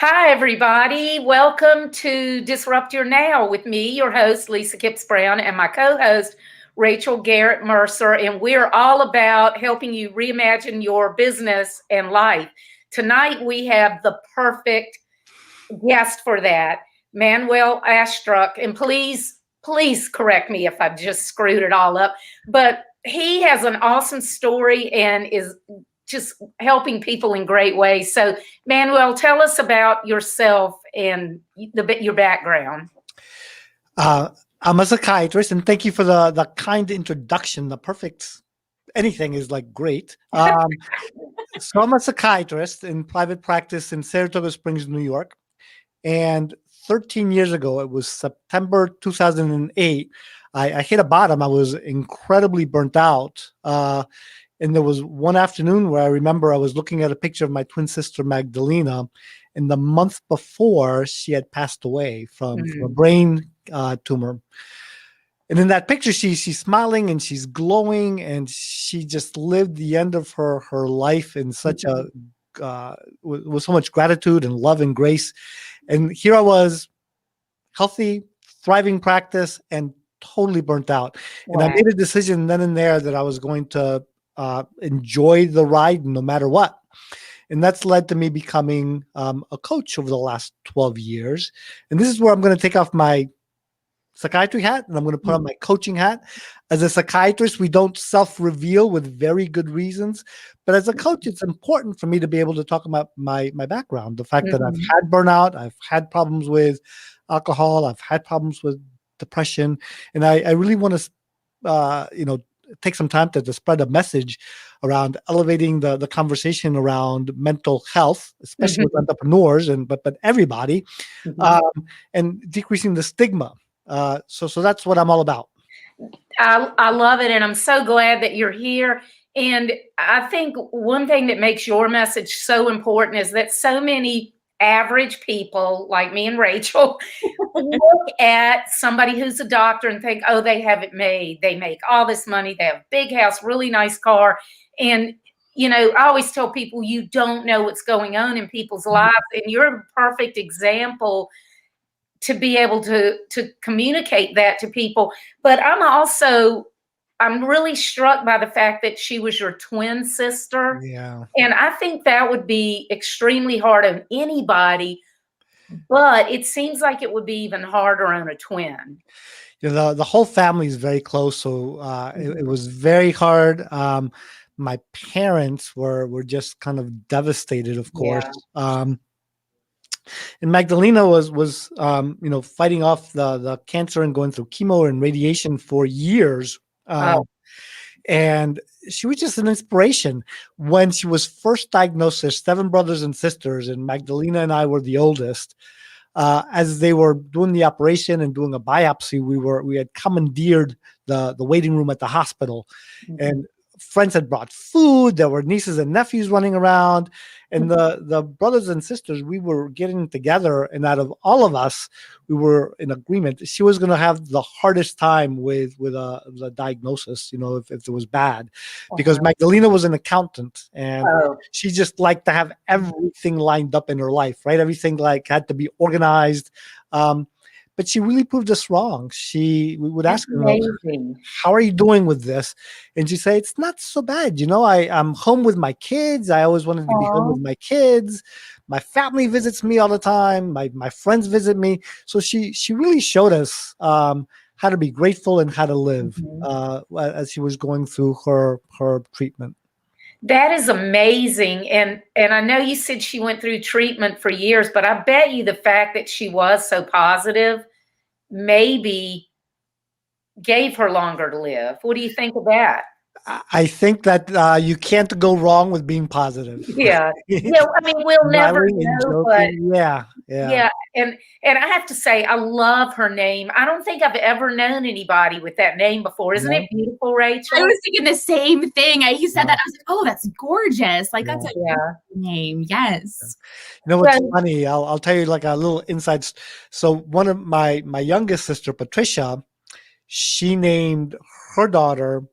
Hi, everybody. Welcome to Disrupt Your Now with me, your host, Lisa Kipps-Brown, and my co-host, Rachel Garrett Mercer. And we're all about helping you reimagine your business and life. Tonight, we have the perfect guest for that, Manuel Astruc. And please correct me if I've just screwed it all up. But he has an awesome story and is just helping people in great ways. So, Manuel, tell us about yourself and your background. I'm a psychiatrist, and thank you for the kind introduction. The perfect anything is like great. So I'm a psychiatrist in private practice in Saratoga Springs, New York. And 13 years ago, it was September 2008, I hit a bottom. I was incredibly burnt out. And there was one afternoon where I remember I was looking at a picture of my twin sister, Magdalena, and the month before she had passed away from a brain tumor. And in that picture, she's smiling and she's glowing, and she just lived the end of her life in such a with so much gratitude and love and grace. And here I was, healthy, thriving practice, and totally burnt out. Wow. And I made a decision then and there that I was going to enjoy the ride no matter what. And that's led to me becoming a coach over the last 12 years. And this is where I'm going to take off my psychiatry hat and I'm going to put on my coaching hat. As a psychiatrist, we don't self-reveal with very good reasons. But as a coach, it's important for me to be able to talk about my background, the fact that I've had burnout, I've had problems with alcohol, I've had problems with depression. And I really want to, take some time to spread a message around elevating the conversation around mental health, especially with entrepreneurs but everybody, and decreasing the stigma. So that's what I'm all about. I love it, and I'm so glad that you're here. And I think one thing that makes your message so important is that so many average people like me and Rachel look at somebody who's a doctor and think, oh, they have it made. They make all this money. They have a big house, really nice car. And, I always tell people you don't know what's going on in people's lives. And you're a perfect example to be able to communicate that to people. But I'm really struck by the fact that she was your twin sister. Yeah. And I think that would be extremely hard on anybody, but it seems like it would be even harder on a twin. The whole family is very close. So it was very hard. My parents were just kind of devastated, of course. Yeah. And Magdalena was fighting off the cancer and going through chemo and radiation for years. And she was just an inspiration. When she was first diagnosed, there's 7 brothers and sisters, and Magdalena and I were the oldest. As they were doing the operation and doing a biopsy, we had commandeered the waiting room at the hospital, and friends had brought food. There were nieces and nephews running around, and the brothers and sisters, we were getting together, and out of all of us, we were in agreement. She was going to have the hardest time with the diagnosis, if it was bad, because Magdalena was an accountant, and she just liked to have everything lined up in her life, right? Everything had to be organized. But she really proved us wrong. We would ask her, how are you doing with this? And she'd say, it's not so bad. I'm home with my kids. I always wanted to be home with my kids. My family visits me all the time. My friends visit me. So she really showed us how to be grateful and how to live as she was going through her treatment. That is amazing. And I know you said she went through treatment for years, but I bet you the fact that she was so positive maybe gave her longer to live. What do you think of that? I think that you can't go wrong with being positive. Yeah. I mean, we'll never know, but yeah. And I have to say, I love her name. I don't think I've ever known anybody with that name before. Isn't it beautiful, Rachel? I was thinking the same thing. You said that. I was like, oh, that's gorgeous. Like, that's a beautiful name. Yes. You know what's funny? I'll tell you like a little insight. So one of my youngest sister, Patricia, she named her daughter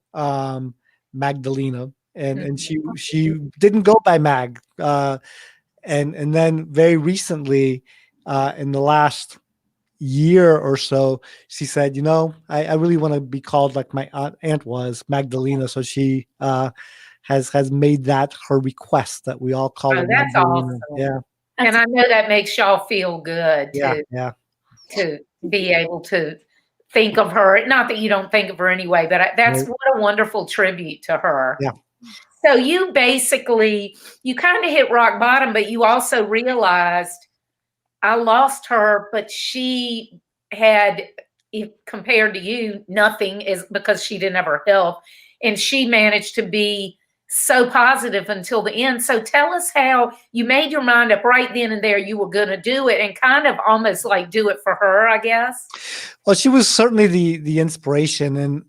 Magdalena, and she didn't go by Mag. And then very recently, in the last year or so, she said, I really want to be called like my aunt was, Magdalena. So she has made that her request that we all call Oh, her that's Magdalena. awesome. Yeah. And I know that makes y'all feel good Yeah. Yeah. to be able to think of her. Not that you don't think of her anyway, but that's Right. what a wonderful tribute to her. Yeah. So you basically, you kind of hit rock bottom, but you also realized I lost her, but she had, compared to you, nothing, is because she didn't have her health. And she managed to be so positive until the end. So tell us how you made your mind up right then and there you were going to do it, and kind of almost like do it for her, I guess. Well, she was certainly the inspiration, and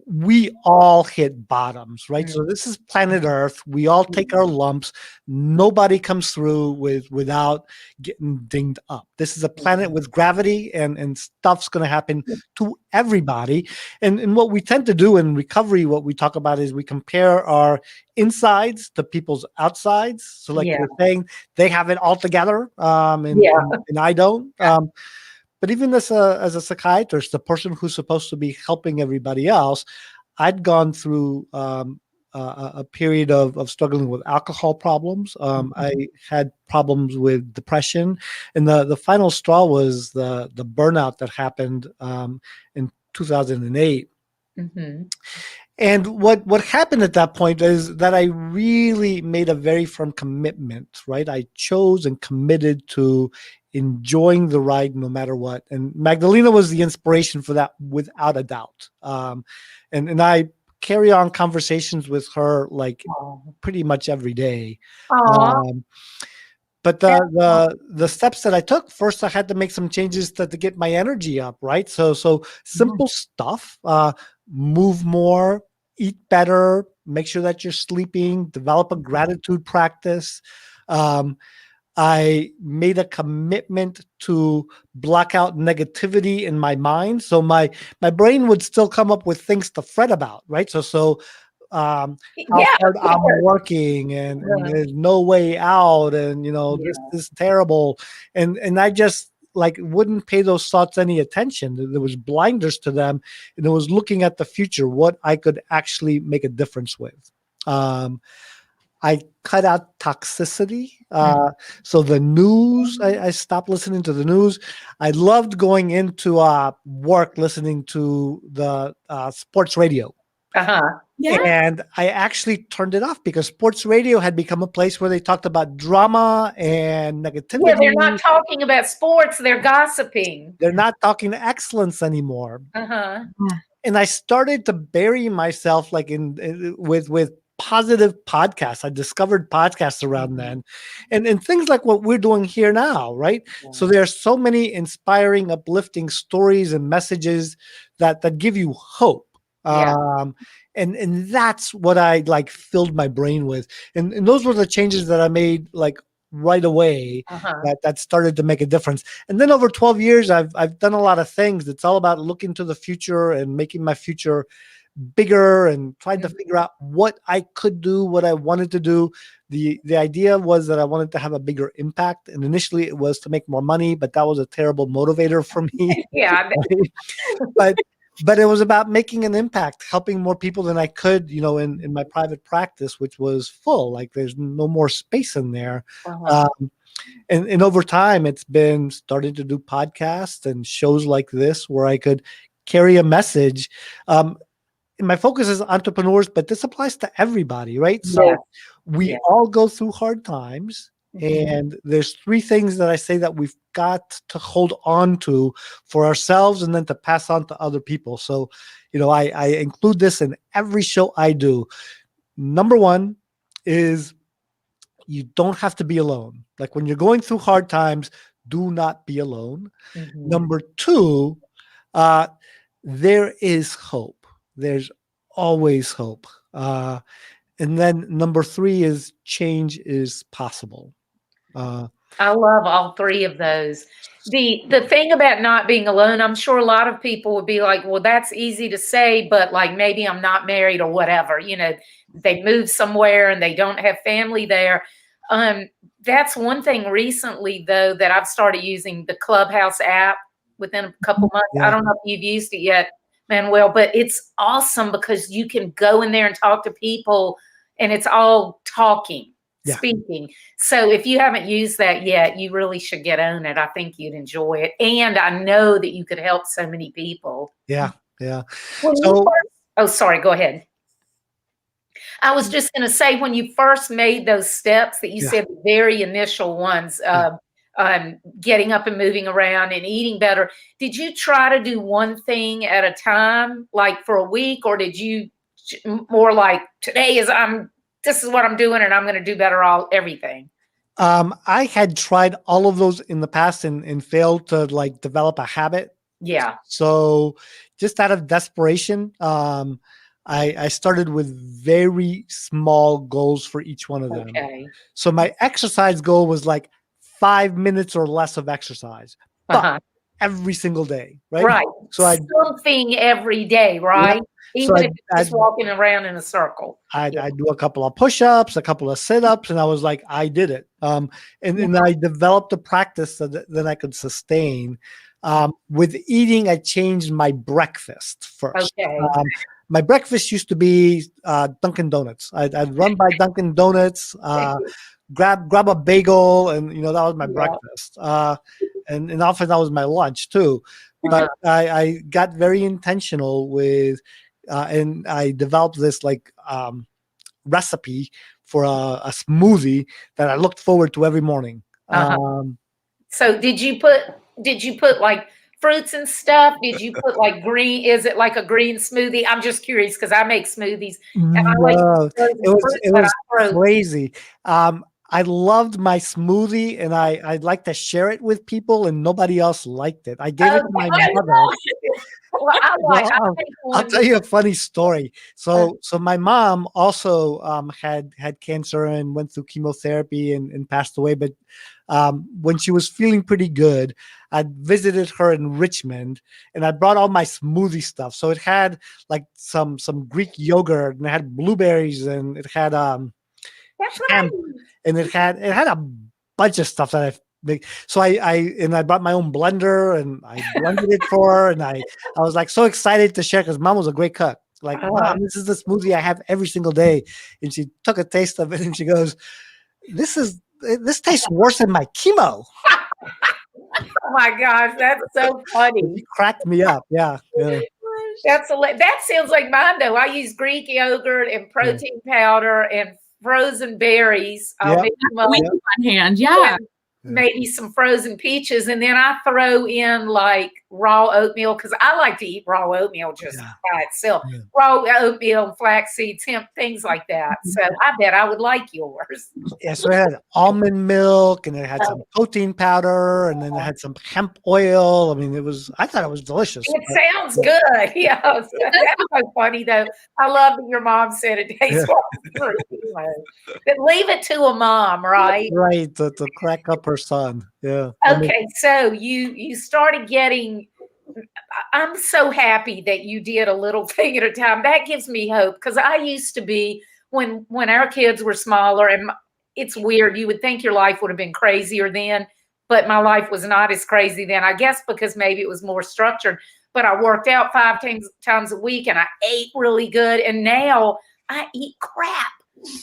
we all hit bottoms, right? So this is planet Earth. We all take our lumps. Nobody comes through without getting dinged up. This is a planet with gravity, and stuff's going to happen to everybody. And what we tend to do in recovery, what we talk about is we compare our insides to people's outsides. So like you're saying, they have it all together, and I don't. But even as a psychiatrist, the person who's supposed to be helping everybody else, I'd gone through a period of struggling with alcohol problems. I had problems with depression, and the final straw was the burnout that happened in 2008. Mm-hmm. And what happened at that point is that I really made a very firm commitment, right? I chose and committed to enjoying the ride no matter what. And Magdalena was the inspiration for that, without a doubt. And I carry on conversations with her like pretty much every day. But the steps that I took, first I had to make some changes to get my energy up, right? So simple stuff, move more, eat better, make sure that you're sleeping, develop a gratitude practice. I made a commitment to block out negativity in my mind. So my brain would still come up with things to fret about, right? So how hard I'm working, and there's no way out, and this is terrible, and I just like wouldn't pay those thoughts any attention. There was blinders to them, and it was looking at the future, what I could actually make a difference with. I cut out toxicity. So the news, I stopped listening to the news. I loved going into work listening to the sports radio. And I actually turned it off because sports radio had become a place where they talked about drama and negativity. Yeah, they're not talking about sports, they're gossiping. They're not talking excellence anymore. And I started to bury myself like with positive podcasts. I discovered podcasts around then, and things like what we're doing here now, right? So there are so many inspiring, uplifting stories and messages that give you hope. And that's what I like filled my brain with. And those were the changes that I made like right away that started to make a difference. And then over 12 years, I've done a lot of things. It's all about looking to the future and making my future bigger and trying to figure out what I could do, what I wanted to do. The idea was that I wanted to have a bigger impact. And initially it was to make more money, but that was a terrible motivator for me. But it was about making an impact, helping more people than I could, in my private practice, which was full. Like there's no more space in there. And over time, it's been starting to do podcasts and shows like this where I could carry a message. And my focus is entrepreneurs, but this applies to everybody, right? So we all go through hard times. And there's three things that I say that we've got to hold on to for ourselves and then to pass on to other people. So, I include this in every show I do. Number one is you don't have to be alone. Like when you're going through hard times, do not be alone. Number two, there is hope. There's always hope. And then number three is change is possible. I love all three of those. The thing about not being alone, I'm sure a lot of people would be like, well, that's easy to say, but like maybe I'm not married or whatever, they move somewhere and they don't have family there. That's one thing recently though that I've started using the Clubhouse app within a couple months. I Yeah. don't know if you've used it yet, Manuel, but it's awesome because you can go in there and talk to people and it's all talking, Yeah. speaking. So if you haven't used that yet, you really should get on it. I think you'd enjoy it. And I know that you could help so many people. Yeah. Yeah. When you So first, oh, sorry, go ahead. I was just going to say, when you first made those steps that you yeah. said, the very initial ones, getting up and moving around and eating better, did you try to do one thing at a time, like for a week, or did you more like this is what I'm doing and I'm going to do better everything? I had tried all of those in the past and failed to like develop a habit. Yeah. So just out of desperation, I started with very small goals for each one of them. Okay. So my exercise goal was like 5 minutes or less of exercise, but every single day, right? Right. So something every day, right? Yeah. Even if it's just walking around in a circle. I'd do a couple of push-ups, a couple of sit-ups, and I was like, I did it. And I developed a practice that I could sustain. With eating, I changed my breakfast first. Okay. My breakfast used to be Dunkin' Donuts. I'd run by Dunkin' Donuts, grab a bagel, and that was my breakfast. And often that was my lunch too. But I got very intentional with, and I developed this like recipe for a smoothie that I looked forward to every morning. So did you put like fruits and stuff? Did you put like green? Is it like a green smoothie? I'm just curious because I make smoothies and I like it was crazy. I loved my smoothie and I'd like to share it with people and nobody else liked it. I gave it to my mother. Well, I'll tell you a funny story. So my mom also had cancer and went through chemotherapy and passed away. But when she was feeling pretty good, I visited her in Richmond and I brought all my smoothie stuff. So it had like some Greek yogurt and it had blueberries and it had hemp and it had a bunch of stuff that so I brought my own blender and I blended it for her and I was like so excited to share because mom was a great cook. Like, Mom, this is the smoothie I have every single day. And she took a taste of it and she goes, this tastes worse than my chemo. Oh my gosh, that's so funny. It cracked me up. Yeah. That sounds like mine though. I use Greek yogurt and protein powder and frozen berries. I'll mix them up. On hand. Yeah. Maybe some frozen peaches, and then I throw in like raw oatmeal because I like to eat raw oatmeal just by itself. Raw oatmeal, flax seeds, hemp, things like that. So I bet I would like yours. Yeah, so it had almond milk and it had some protein powder and then it had some hemp oil. I mean, I thought it was delicious. It sounds good. Yeah, that's so funny though. I love that your mom said it tastes like but leave it to a mom, right? Right, to crack up her son. Yeah. Okay, so you started getting. I'm so happy that you did a little thing at a time. That gives me hope because I used to be when our kids were smaller, and it's weird. You would think your life would have been crazier then, but my life was not as crazy then. I guess because maybe it was more structured. But I worked out 5 times a week, and I ate really good. And now I eat crap.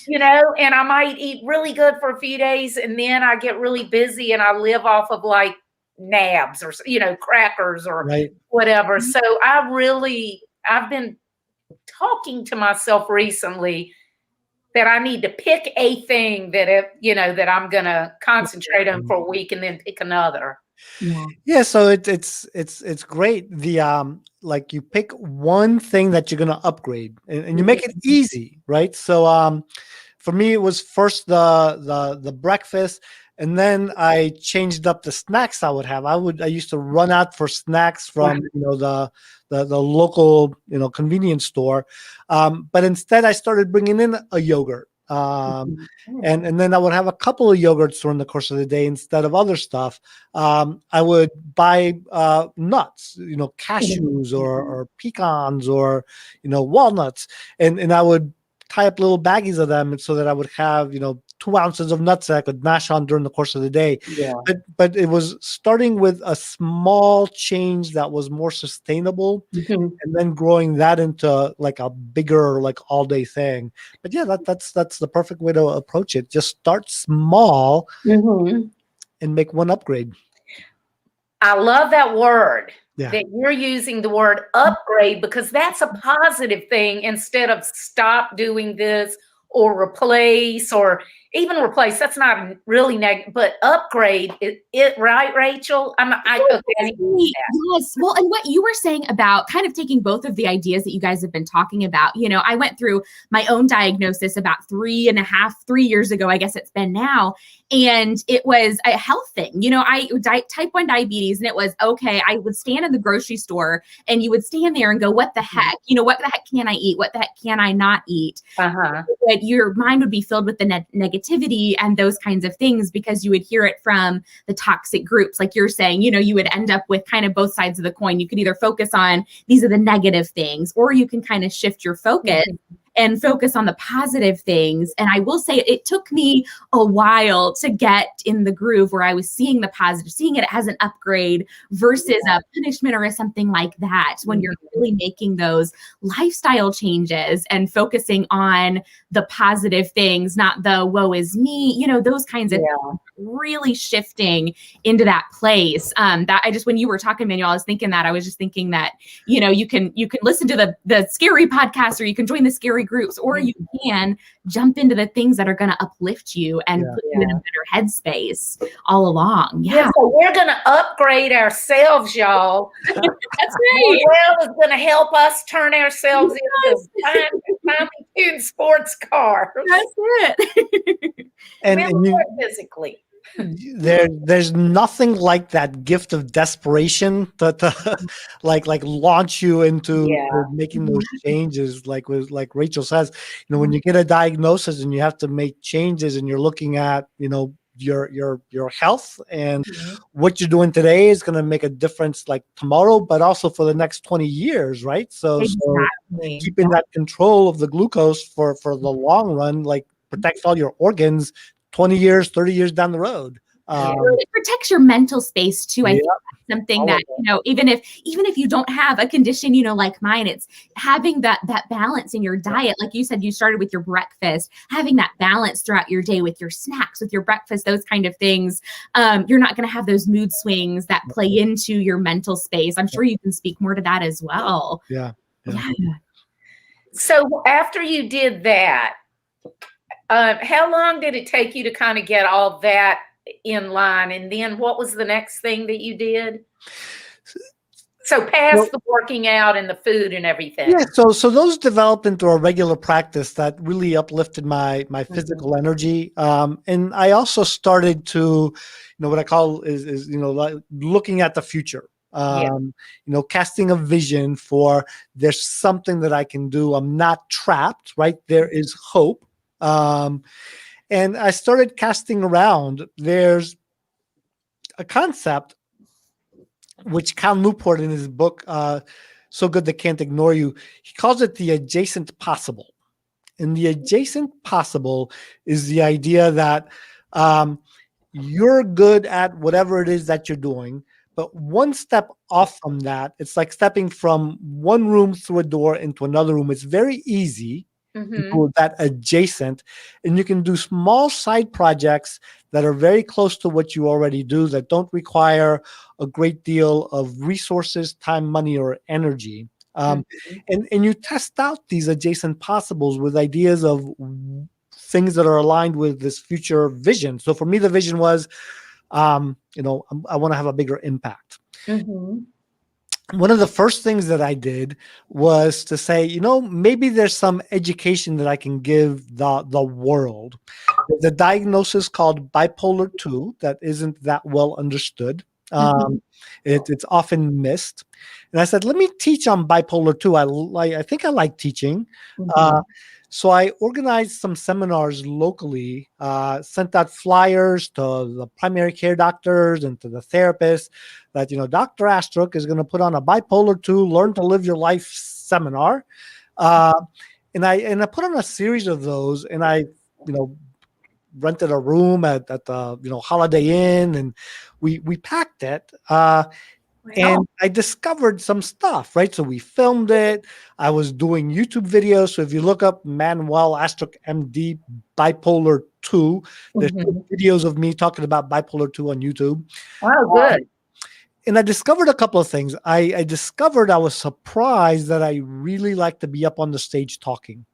And I might eat really good for a few days and then I get really busy and I live off of like nabs or, crackers or whatever. So I've been talking to myself recently that I need to pick a thing that I'm going to concentrate on for a week and then pick another. Yeah. So it's great. The like you pick one thing that you're gonna upgrade and you make it easy, right? So for me it was first the breakfast, and then I changed up the snacks I would have. I used to run out for snacks from the local convenience store, but instead I started bringing in a yogurt. And then I would have a couple of yogurts during the course of the day instead of other stuff. I would buy nuts, cashews or pecans or walnuts, and I would tie up little baggies of them so that I would have, 2 ounces of nuts that I could mash on during the course of the day. Yeah. But it was starting with a small change that was more sustainable, Mhm. and then growing that into like a bigger, like all day thing. But yeah, that's the perfect way to approach it. Just start small Mhm. and make one upgrade. I love that word. Yeah. That you're using the word upgrade, because that's a positive thing instead of stop doing this or replace, or even replace. That's not really negative, but upgrade it right, Rachel? Okay. Yes. Well, and what you were saying about kind of taking both of the ideas that you guys have been talking about, I went through my own diagnosis about 3 years ago, I guess it's been now. And it was a health thing. I type 1 diabetes, and it was okay. I would stand in the grocery store, and you would stand there and go, what the heck? What the heck can I eat? What the heck can I not eat? Uh-huh. But your mind would be filled with the negativity and those kinds of things, because you would hear it from the toxic groups. Like you're saying, you would end up with kind of both sides of the coin. You could either focus on these are the negative things, or you can kind of shift your focus and focus on the positive things. And I will say it took me a while to get in the groove where I was seeing the positive, seeing it as an upgrade versus a punishment or something like that. When you're really making those lifestyle changes and focusing on the positive things, not the woe is me, those kinds of things, really shifting into that place. That I just, when you were talking, Manuel, I was just thinking that, you can listen to the scary podcast, or you can join the scary groups, or you can jump into the things that are going to uplift you and put you in a better headspace all along. Yeah. So we're going to upgrade ourselves, y'all. That's right. Manuel is going to help us turn ourselves into finely tuned sports cars. That's it. And physically. there's nothing like that gift of desperation to like launch you into making those changes. Like Rachel says, when you get a diagnosis and you have to make changes, and you're looking at your health, and what you're doing today is going to make a difference like tomorrow, but also for the next 20 years, right? So keeping that control of the glucose for the long run, like, protects all your organs 20 years, 30 years down the road. It protects your mental space too. I think that's something that, even if you don't have a condition, like mine, it's having that balance in your diet. Like you said, you started with your breakfast, having that balance throughout your day with your snacks, with your breakfast, those kind of things. You're not going to have those mood swings that play into your mental space. I'm sure you can speak more to that as well. Yeah. So after you did that, how long did it take you to kind of get all that in line? And then what was the next thing that you did? So past the working out and the food and everything. Yeah. So those developed into a regular practice that really uplifted my physical energy. And I also started to, what I call is like looking at the future. Casting a vision for there's something that I can do. I'm not trapped, right? There is hope. And I started casting around. There's a concept which Cal Newport, in his book, So Good They Can't Ignore You, he calls it the adjacent possible. And the adjacent possible is the idea that you're good at whatever it is that you're doing, but one step off from that, it's like stepping from one room through a door into another room. It's very easy. That adjacent, and you can do small side projects that are very close to what you already do, that don't require a great deal of resources, time, money, or energy. And you test out these adjacent possibles with ideas of things that are aligned with this future vision. So for me, the vision was, I want to have a bigger impact. One of the first things that I did was to say, maybe there's some education that I can give the world. There's a diagnosis called bipolar 2 that isn't that well understood. It's often missed. And I said, let me teach on bipolar 2. I think I like teaching. So I organized some seminars locally, sent out flyers to the primary care doctors and to the therapists that, Dr. Astruc is going to put on a bipolar 2 Learn to Live Your Life seminar. And I put on a series of those, and I, you know, rented a room at the, you know, Holiday Inn, and we packed it. And I discovered some stuff, right? So we filmed it. I was doing YouTube videos. So if you look up Manuel Astruc, MD, bipolar 2, there's Mhm. videos of me talking about bipolar 2 on YouTube. Oh, good. And I discovered a couple of things. I discovered I was surprised that I really like to be up on the stage talking.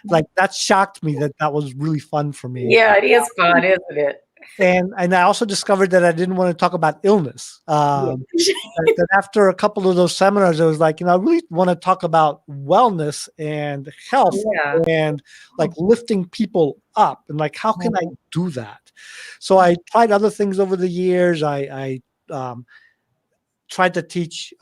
Like that shocked me that was really fun for me. Yeah, it is fun, isn't it? And I also discovered that I didn't want to talk about illness. That after a couple of those seminars, I was like, you know, I really want to talk about wellness and health Yeah. and like lifting people up, and like, how can I do that? So I tried other things over the years. I tried to teach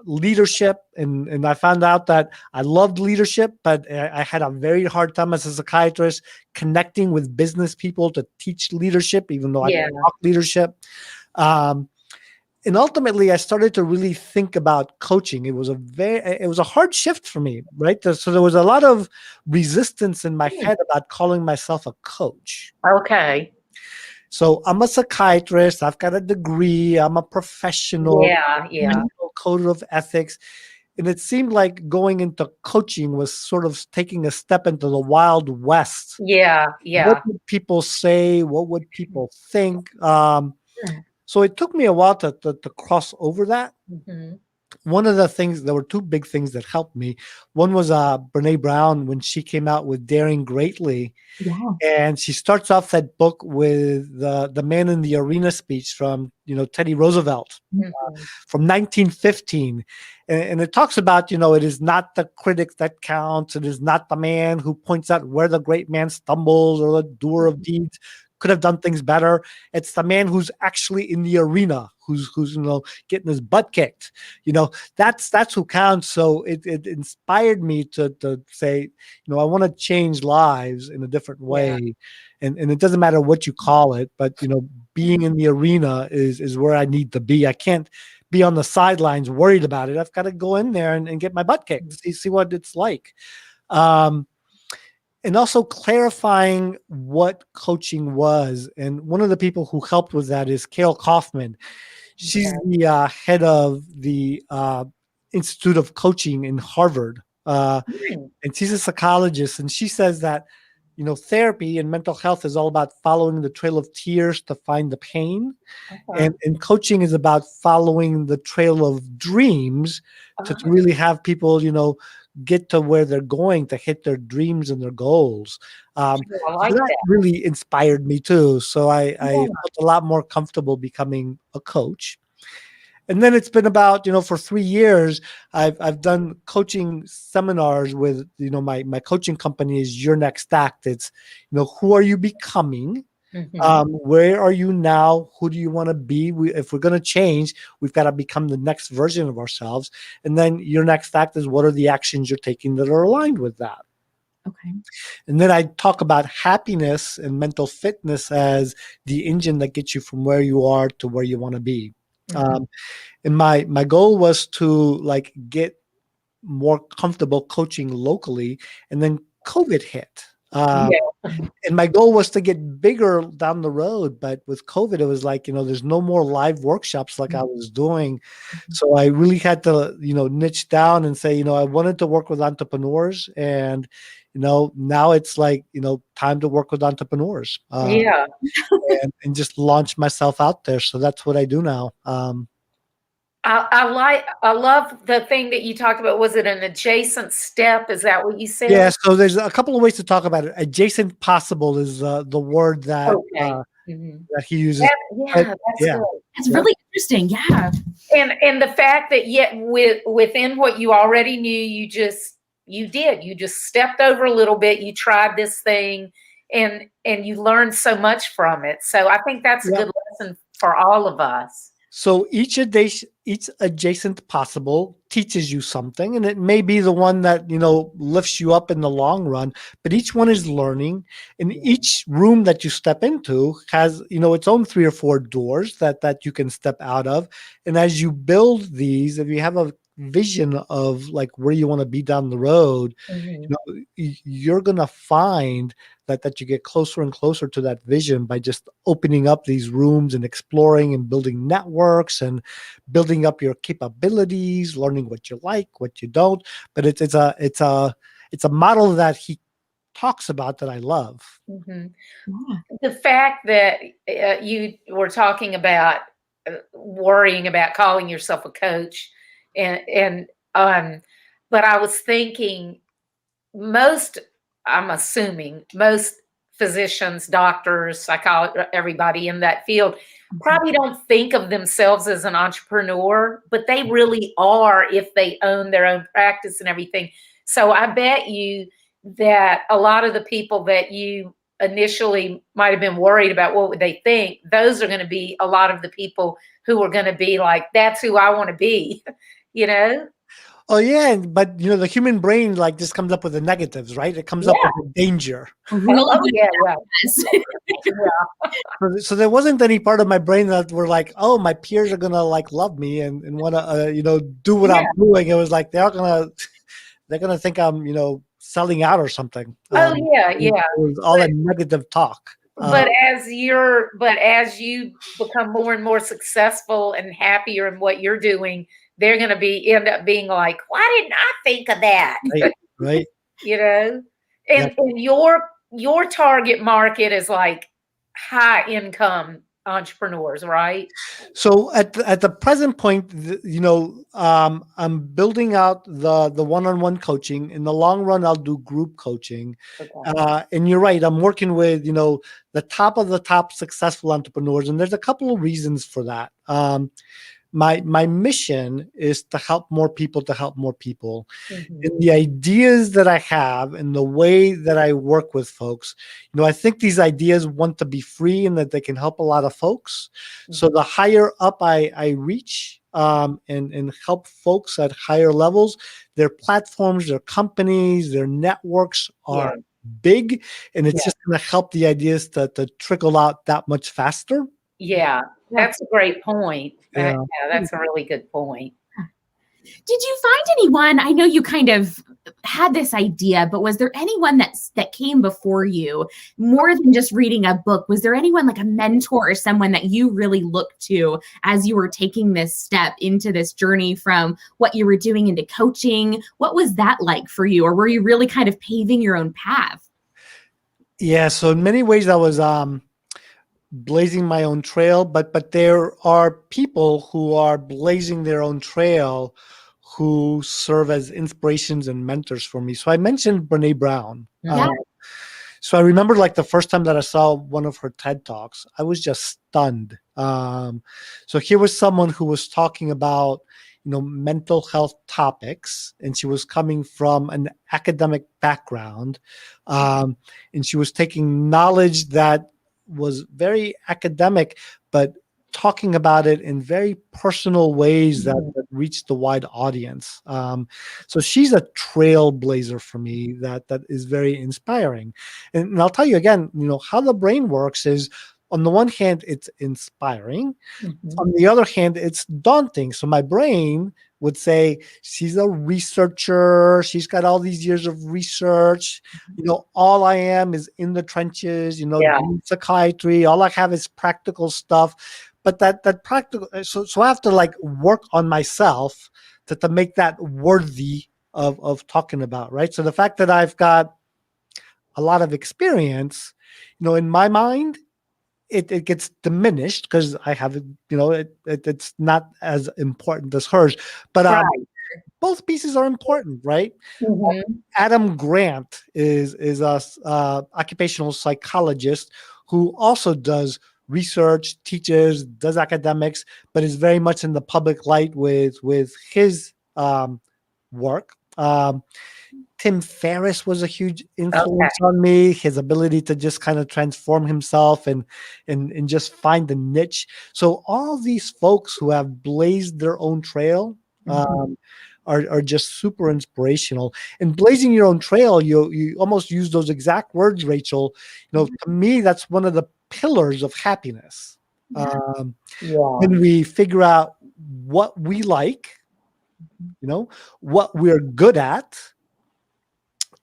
leadership, and I found out that I loved leadership, but I had a very hard time as a psychiatrist connecting with business people to teach leadership, even though I Yeah. could talk leadership. And ultimately, I started to really think about coaching. It was a hard shift for me, right? So there was a lot of resistance in my head about calling myself a coach. Okay. So I'm a psychiatrist. I've got a degree. I'm a professional. Yeah, yeah. National Code of Ethics. And it seemed like going into coaching was sort of taking a step into the Wild West. Yeah, What yeah. would people say? What would people think? Yeah. So it took me a while to cross over that. Mhm. One of the things, there were two big things that helped me. One was Brene Brown, when she came out with Daring Greatly. Yeah. And she starts off that book with the Man in the Arena speech from, you know, Teddy Roosevelt Mhm. from 1915. And it talks about, you know, it is not the critic that counts. It is not the man who points out where the great man stumbles or the doer of deeds could have done things better. It's the man who's actually in the arena, who's you know, getting his butt kicked. You know, that's who counts. So it inspired me to say, you know, I want to change lives in a different way. And it doesn't matter what you call it, but, you know, being in the arena is where I need to be. I can't be on the sidelines worried about it. I've got to go in there and get my butt kicked, see what it's like. And also clarifying what coaching was. And one of the people who helped with that is Kale Kaufman. She's the head of the Institute of Coaching in Harvard. And she's a psychologist. And she says that, you know, therapy and mental health is all about following the trail of tears to find the pain. And coaching is about following the trail of dreams to really have people, you know, get to where they're going to hit their dreams and their goals. I So like that that. really inspired me too. So I felt a lot more comfortable becoming a coach. And then it's been about, you know, for 3 years, I've done coaching seminars with, you know, my coaching company is Your Next Act. It's, you know, who are you becoming? Mhm. Where are you now? Who do you want to be? If we're going to change, we've got to become the next version of ourselves. And then your next act is, what are the actions you're taking that are aligned with that? Okay. And then I talk about happiness and mental fitness as the engine that gets you from where you are to where you want to be. Mhm. And my goal was to like get more comfortable coaching locally, and then COVID hit. Yeah. And my goal was to get bigger down the road, but with COVID, it was like, you know, there's no more live workshops like I was doing. So I really had to, you know, niche down and say, you know, I wanted to work with entrepreneurs, and, you know, now it's like, you know, time to work with entrepreneurs, Yeah. and just launch myself out there. So that's what I do now. I love the thing that you talked about. Was it an adjacent step? Is that what you Yeah, said? so there's a couple of ways to talk about it. Adjacent possible is the word that Okay. Mhm. that he uses. But That's yeah, good. That's really interesting. Yeah. And the fact that yet within what you already knew, you just stepped over a little bit, you tried this thing, and you learned so much from it. So I think that's a yeah. good lesson for all of us. So each adjacent possible teaches you something, and it may be the one that, you know, lifts you up in the long run. But each one is learning, and each room that you step into has, you know, its own 3 or 4 doors that you can step out of. And as you build these, if you have a vision of like where you want to be down the road, Mhm. you're gonna find that you get closer and closer to that vision by just opening up these rooms and exploring and building networks and building up your capabilities, learning what you like, what you don't. But it's a model that he talks about that I love. Mhm. Yeah. The fact that you were talking about worrying about calling yourself a coach, and but I was thinking most, I'm assuming most physicians, doctors, psychologists, everybody in that field probably don't think of themselves as an entrepreneur, but they really are if they own their own practice and everything. So I bet you that a lot of the people that you initially might have been worried about what would they think, those are going to be a lot of the people who are going to be like, that's who I want to be, you know? Oh yeah, but the human brain like just comes up with the negatives, right? It comes up Yeah. with the danger. Really Oh, good yeah, yeah. guess. Yeah. So there wasn't any part of my brain that were like, oh, my peers are gonna like love me and want to do what I'm Yeah. doing. It was like they're gonna think I'm selling out or something. Oh, yeah, It yeah. was all that negative talk. But as you become more and more successful and happier in what you're doing, they're gonna end up being like, "Why didn't I think of that?" Right, right. You know? Yeah. And your target market is like high income entrepreneurs, right? So at the present point, I'm building out the one-on-one coaching. In the long run, I'll do group coaching. Okay. And you're right, I'm working with the top of the top successful entrepreneurs, and there's a couple of reasons for that. My mission is to help more people, Mhm. and the ideas that I have and the way that I work with folks, I think these ideas want to be free and that they can help a lot of folks. So the higher up I reach, and help folks at higher levels, their platforms, their companies, their networks are Yeah. big, and it's Yeah. just going to help the ideas to trickle out that much faster. Yeah. Yeah. That's a great point. Yeah. Yeah, that's a really good point. Did you find anyone? I know you kind of had this idea, but was there anyone that came before you more than just reading a book? Was there anyone like a mentor or someone that you really looked to as you were taking this step into this journey from what you were doing into coaching? What was that like for you? Or were you really kind of paving your own path? Yeah. So in many ways, I was blazing my own trail, but there are people who are blazing their own trail who serve as inspirations and mentors for me. So I mentioned Brene Brown. Yeah. So I remember like the first time that I saw one of her TED Talks, I was just stunned. So here was someone who was talking about, mental health topics, and she was coming from an academic background, and she was taking knowledge that was very academic, but talking about it in very personal ways that reach the wide audience. So she's a trailblazer for me that is very inspiring. And I'll tell you again, how the brain works is, on the one hand, it's inspiring. Mhm. On the other hand, it's daunting. So my brain would say, she's a researcher. She's got all these years of research. All I am is in the trenches, Yeah. doing psychiatry. All I have is practical stuff. But that practical, so I have to like work on myself to make that worthy of talking about, right? So the fact that I've got a lot of experience, in my mind, it gets diminished because I have it's not as important as hers. But Right. both pieces are important, right? Mhm. Adam Grant is a occupational psychologist who also does research, teaches, does academics, but is very much in the public light with his work. Tim Ferriss was a huge Okay. influence on me. His ability to just kind of transform himself and just find the niche. So all these folks who have blazed their own trail, Mhm. are just super inspirational. And blazing your own trail, you almost use those exact words, Rachel. To me, that's one of the pillars of happiness. Yeah. Um, Yeah. when we figure out what we like, you know, what we're good at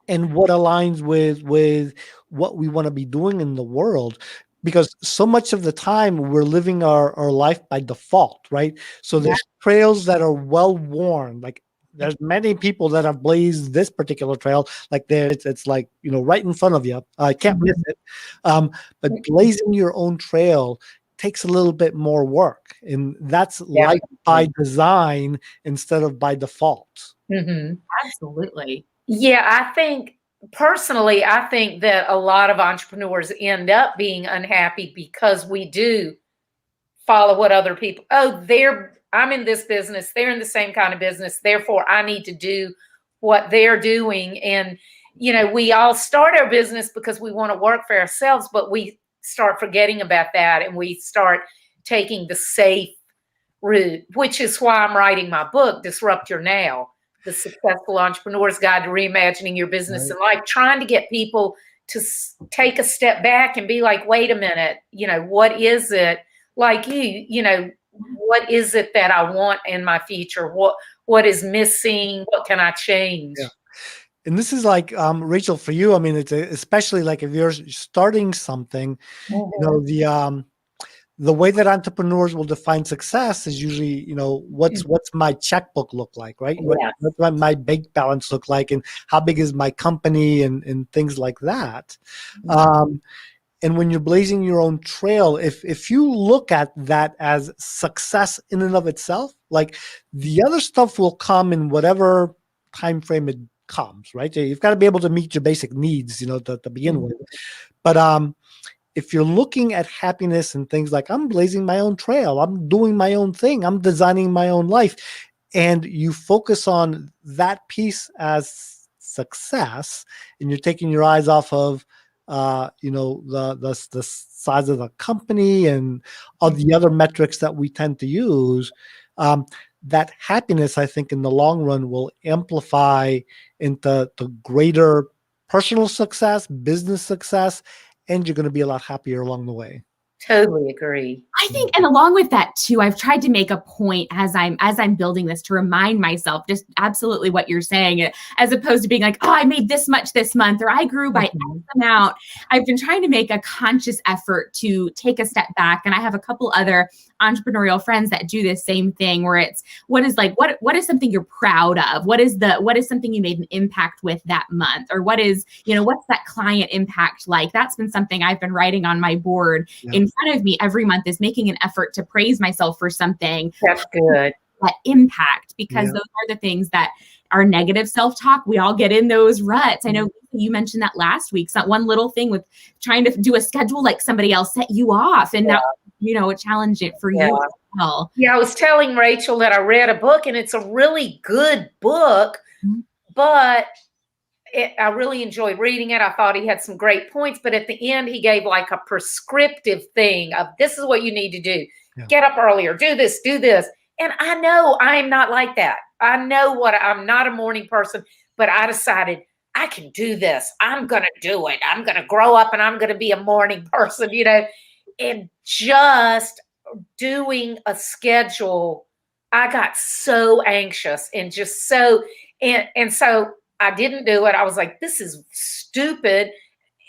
and what aligns with what we want to be doing in the world, because so much of the time we're living our life by default, right? So Yeah. there's trails that are well worn, like there's many people that have blazed this particular trail, like it's like, you know, right in front of you. I can't miss it. But blazing your own trail takes a little bit more work, and that's Yeah. life by design instead of by default. Mhm. Absolutely. Yeah, I think personally, I think that a lot of entrepreneurs end up being unhappy because we do follow what other people, I'm in this business, they're in the same kind of business, therefore I need to do what they're doing. And, you know, we all start our business because we want to work for ourselves, but we start forgetting about that and we start taking the safe route, which is why I'm writing my book, Disrupt Your Now, The Successful Entrepreneur's Guide to Reimagining Your Business and Life, trying to get people to take a step back and be like, wait a minute, you know, what is it? Like you know, what is it that I want in my future? What is missing? What can I change? Yeah. And this is like, Rachel, for you, I mean, it's especially like if you're starting something, you know, the way that entrepreneurs will define success is usually, you know, what's my checkbook look like, right? Yes. What my bank balance look like, and how big is my company, and things like that. And when you're blazing your own trail, if you look at that as success in and of itself, like the other stuff will come in whatever time frame it comes, right? You've got to be able to meet your basic needs, you know, to begin with. But if you're looking at happiness and things like, I'm blazing my own trail, I'm doing my own thing, I'm designing my own life, and you focus on that piece as success, and you're taking your eyes off of you know, the size of the company and all the other metrics that we tend to use, that happiness, I think, in the long run will amplify into greater personal success, business success, and you're going to be a lot happier along the way. Totally agree. I think, and along with that too, I've tried to make a point as I'm building this to remind myself just absolutely what you're saying, as opposed to being like, oh, I made this much this month, or I grew by X amount. I've been trying to make a conscious effort to take a step back. And I have a couple other entrepreneurial friends that do this same thing, where it's what is something you're proud of? What is something you made an impact with that month? Or what is, you know, what's that client impact like? That's been something I've been writing on my board in front of me every month, is making an effort to praise myself for something. That's good. That impact, because those are the things that are negative self-talk. We all get in those ruts. I know you mentioned that last week. It's that one little thing with trying to do a schedule like somebody else set you off, and now, you know, a challenge it for you as well. Yeah, I was telling Rachel that I read a book, and it's a really good book, but I really enjoyed reading it. I thought he had some great points, but at the end, he gave like a prescriptive thing of, this is what you need to do. Get up earlier, do this, do this. And I know I'm not like that. I know I'm not a morning person, but I decided I can do this. I'm going to do it. I'm going to grow up and I'm going to be a morning person, you know, and just doing a schedule. I got so anxious and just so, and so I didn't do it. I was like, this is stupid.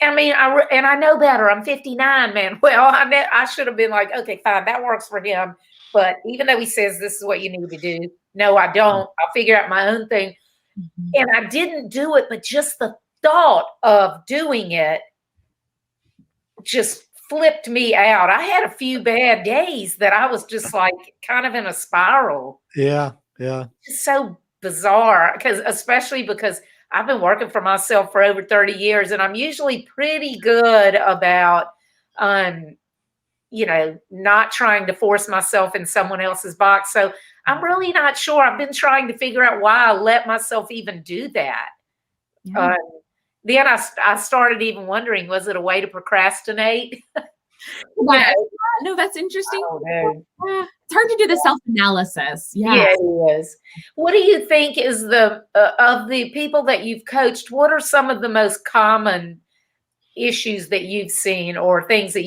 I mean, I know better. I'm 59, man. Well, I should have been like, okay, fine, that works for him. But even though he says this is what you need to do, no, I don't. I'll figure out my own thing. And I didn't do it, but just the thought of doing it just flipped me out. I had a few bad days that I was just like kind of in a spiral. Yeah. It's so bizarre, especially because I've been working for myself for over 30 years, and I'm usually pretty good about, you know, not trying to force myself in someone else's box. So I'm really not sure. I've been trying to figure out why I let myself even do that. Then I started even wondering, was it a way to procrastinate? No, that's interesting. It's hard to do the self-analysis. Yeah, it is. What do you think is of the people that you've coached, what are some of the most common issues that you've seen, or things that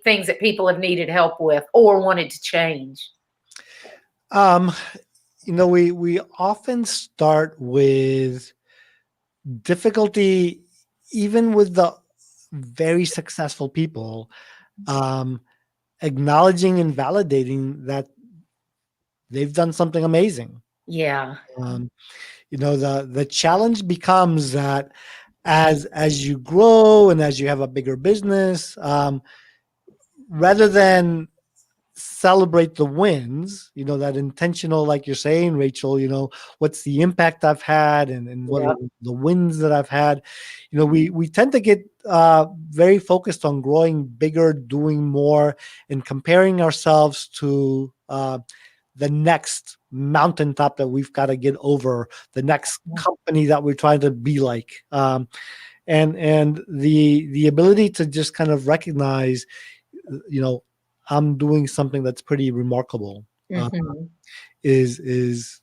things that people have needed help with or wanted to change? we often start with difficulty, even with the very successful people, um, acknowledging and validating that they've done something amazing. Yeah. Um, the challenge becomes that as you grow and as you have a bigger business, rather than celebrate the wins, that intentional, like you're saying, Rachel, what's the impact I've had, and what are Yep. the wins that I've had. We tend to get very focused on growing bigger, doing more, and comparing ourselves to the next mountaintop that we've got to get over, the next company that we're trying to be like. And the ability to just kind of recognize, I'm doing something that's pretty remarkable, Mhm. is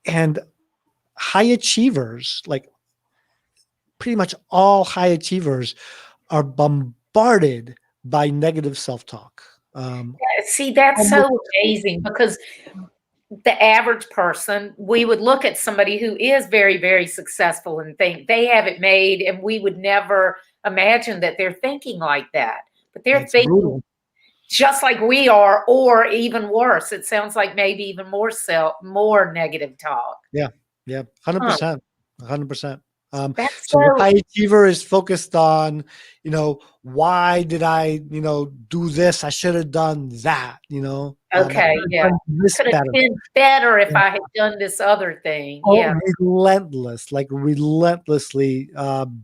and high achievers, like pretty much all high achievers, are bombarded by negative self-talk. See, that's Almost, so amazing because the average person, we would look at somebody who is very, very successful and think they have it made, and we would never imagine that they're thinking like that. But they're it's thinking brutal. just like we are, or even worse. It sounds like maybe even more negative talk. Yeah, yeah, Huh. 100%, 100%. That's So the so high achiever is focused on, why did I, do this? I should have done that. I okay. could have Yeah. done this Could have better. been better if I had done this other thing. Oh, Yeah. relentless, like relentlessly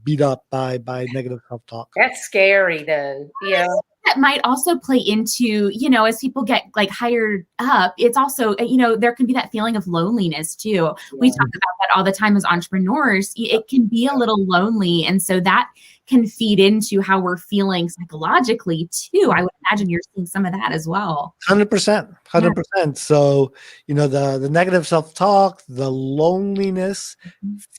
beat up by negative self-talk. That's scary though. Yeah. That might also play into, as people get like hired up, it's also, there can be that feeling of loneliness too. We talk about that all the time as entrepreneurs. It can be a little lonely. And so that can feed into how we're feeling psychologically too. I would imagine you're seeing some of that as well. 100%, 100%. So, the negative self-talk, the loneliness,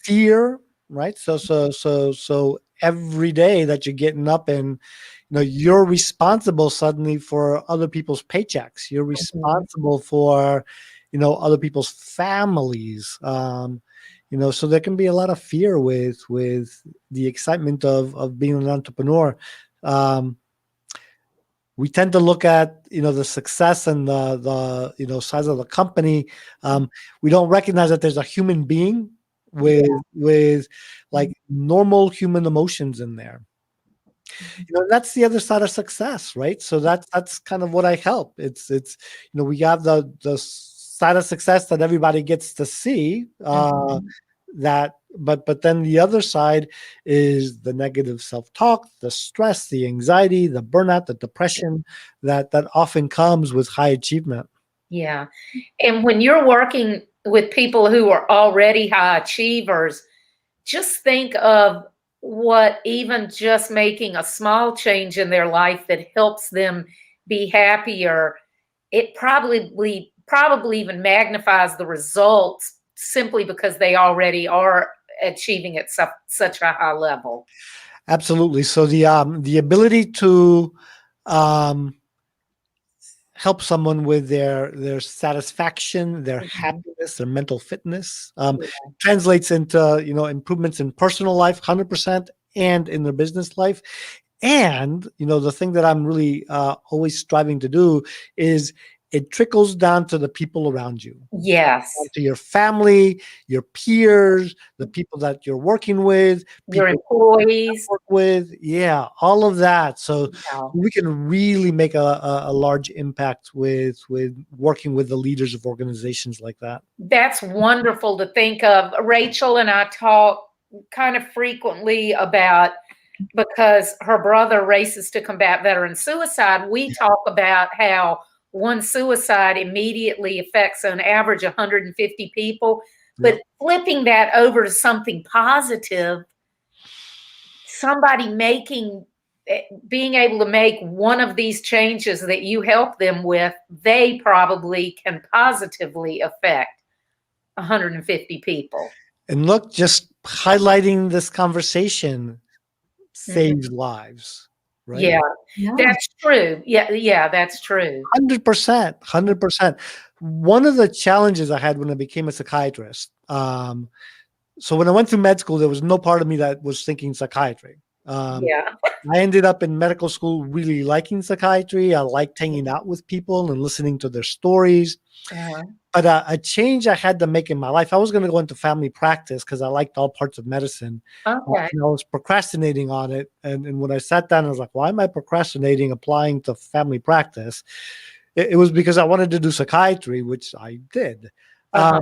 fear, right? So every day that you're getting up and, you're responsible suddenly for other people's paychecks. You're responsible for, other people's families. So there can be a lot of fear with the excitement of being an entrepreneur. We tend to look at, the success and the size of the company. We don't recognize that there's a human being with like normal human emotions in there. That's the other side of success, right? So that's kind of what I help. It's we have the side of success that everybody gets to see, that but then the other side is the negative self-talk, the stress, the anxiety, the burnout, the depression that often comes with high achievement. Yeah. And when you're working with people who are already high achievers, just think of what even just making a small change in their life that helps them be happier. It probably even magnifies the results simply because they already are achieving at such a high level. Absolutely. So the ability to um help someone with their satisfaction, their Mhm. happiness, their mental fitness, Yeah. translates into improvements in personal life, 100%, and in their business life. And the thing that I'm really always striving to do is it trickles down to the people around you, Yes. to your family, your peers, the people that you're working with, Your people employees. work with, yeah, all of that. So Yeah. we can really make a large impact with working with the leaders of organizations like that. That's wonderful to think of. Rachel and I talk kind of frequently about, because her brother races to combat veteran suicide. We talk about how one suicide immediately affects on average 150 people, Yep. but flipping that over to something positive, somebody being able to make one of these changes that you help them with, they probably can positively affect 150 people. And look, just highlighting this conversation Mhm. saves lives. right? Yeah, Yeah. that's true. Yeah, that's true. 100%, 100%. One of the challenges I had when I became a psychiatrist, so when I went through med school, there was no part of me that was thinking psychiatry. Yeah. I ended up in medical school really liking psychiatry. I liked hanging out with people and listening to their stories. Uh-huh. But a change I had to make in my life, I was going to go into family practice because I liked all parts of medicine. Okay. And I was procrastinating on it. And when I sat down, I was like, why am I procrastinating applying to family practice? It was because I wanted to do psychiatry, which I did. Uh-huh.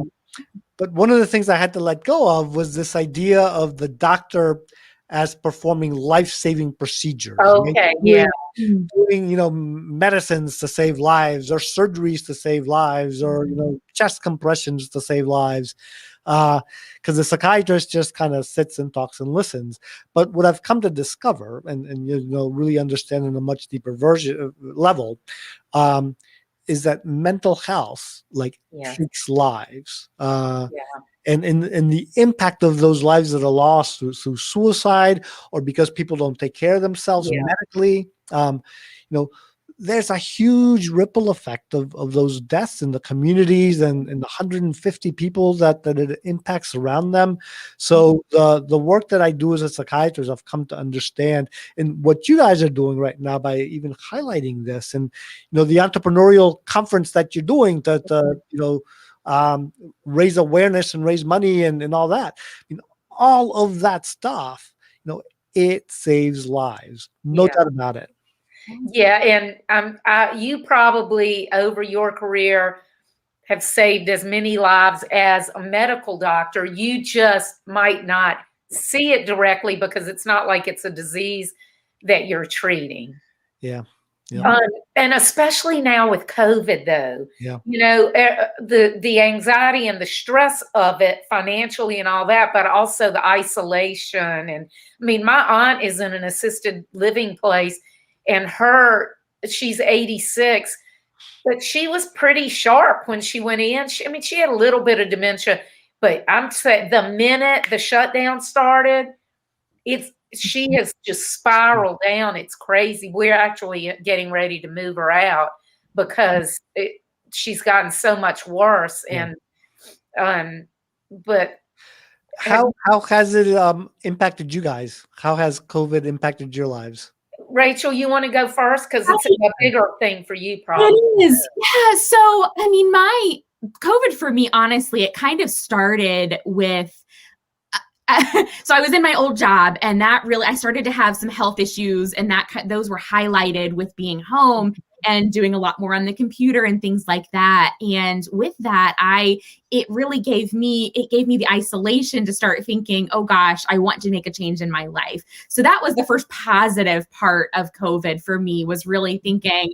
But one of the things I had to let go of was this idea of the doctor as performing life-saving procedures, right? Okay. Yeah. Doing, medicines to save lives, or surgeries to save lives, or, chest compressions to save lives. Because the psychiatrist just kind of sits and talks and listens. But what I've come to discover and really understand on a much deeper level, is that mental health Yeah. takes lives. Yeah. And the impact of those lives that are lost through suicide, or because people don't take care of themselves Yeah. medically, there's a huge ripple effect of those deaths in the communities and the 150 people that it impacts around them. So the work that I do as a psychiatrist, I've come to understand, and what you guys are doing right now by even highlighting this, and the entrepreneurial conference that you're doing raise awareness and raise money and all that. All of that stuff, it saves lives. No Yeah. doubt about it. Yeah, and you probably over your career have saved as many lives as a medical doctor. You just might not see it directly because it's not like it's a disease that you're treating. Yeah. Um, and especially now with COVID, though, Yeah. the anxiety and the stress of it financially and all that, but also the isolation. And I mean, my aunt is in an assisted living place, and she's 86, but she was pretty sharp when she went in. She had a little bit of dementia, but I'm saying the minute the shutdown started, she has just spiraled down. It's crazy. We're actually getting ready to move her out because she's gotten so much worse. Yeah. And but How has it impacted you guys? How has COVID impacted your lives? Rachel, you want to go first because it's a bigger thing for you, probably. It is. Yeah. So, I mean, my COVID for me, honestly, it kind of started with so I was in my old job, and that really, I started to have some health issues, and those were highlighted with being home and doing a lot more on the computer and things like that. And with that, it really gave me the isolation to start thinking, oh gosh, I want to make a change in my life. So that was the first positive part of COVID for me, was really thinking,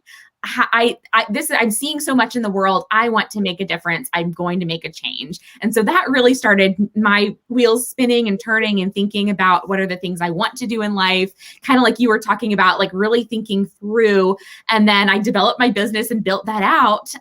I'm seeing so much in the world. I want to make a difference. I'm going to make a change. And so that really started my wheels spinning and turning and thinking about what are the things I want to do in life, kind of like you were talking about, like really thinking through. And then I developed my business and built that out.